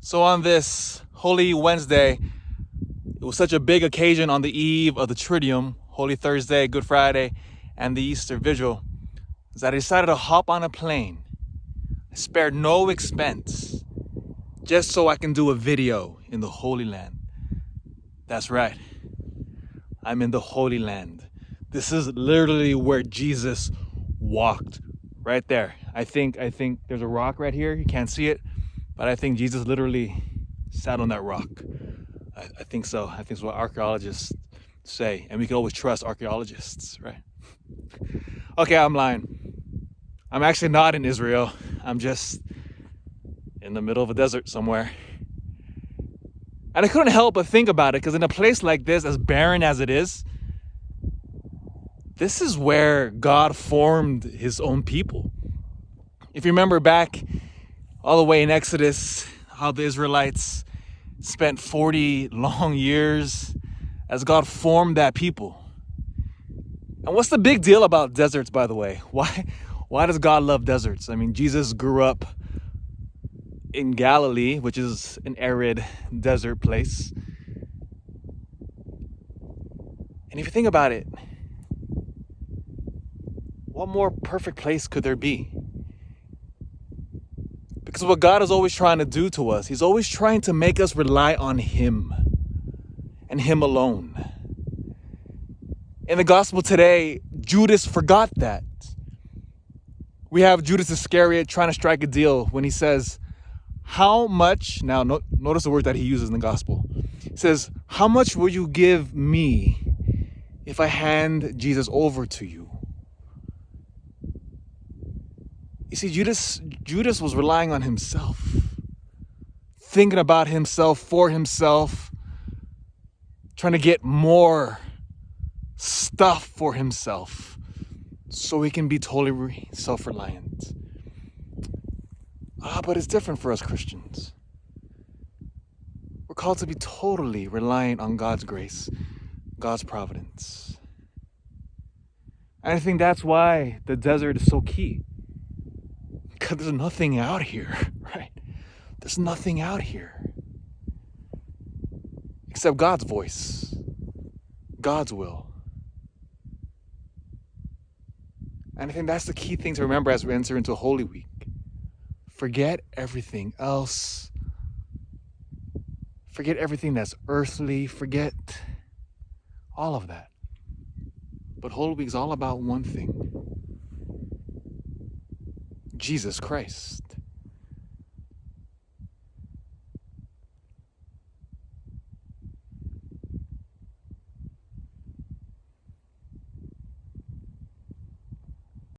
So on this Holy Wednesday, it was such a big occasion on the eve of the Triduum, Holy Thursday, Good Friday, and the Easter Vigil, that I decided to hop on a plane. I spared no expense just so I can do a video in the Holy Land. That's right. I'm in the Holy Land. This is literally where Jesus walked, right there. I think there's a rock right here. You can't see it, but I think Jesus literally sat on that rock. I think so. I think it's what archaeologists say, and we can always trust archaeologists, right? Okay, I'm lying. I'm actually not in Israel. I'm just in the middle of a desert somewhere. And I couldn't help but think about it, because in a place like this, as barren as it is, this is where God formed his own people. If you remember back all the way in Exodus, how the Israelites spent 40 long years as God formed that people. And what's the big deal about deserts, by the way? Why does God love deserts? I mean, Jesus grew up in Galilee, which is an arid desert place. And if you think about it, what more perfect place could there be? Because what God is always trying to do to us, he's always trying to make us rely on him and him alone. In the gospel today, Judas forgot that. We have Judas Iscariot trying to strike a deal when he says, how much, now notice the word that he uses in the gospel. He says, how much will you give me if I hand Jesus over to you? You see, Judas was relying on himself, thinking about himself, for himself, trying to get more stuff for himself so he can be totally self-reliant. But it's different for us Christians. We're called to be totally reliant on God's grace, God's providence. And I think that's why the desert is so key. Because there's nothing out here, right? There's nothing out here except God's voice, God's will. And I think that's the key thing to remember as we enter into Holy Week. Forget everything else. Forget everything that's earthly. Forget all of that. But Holy Week is all about one thing: Jesus Christ.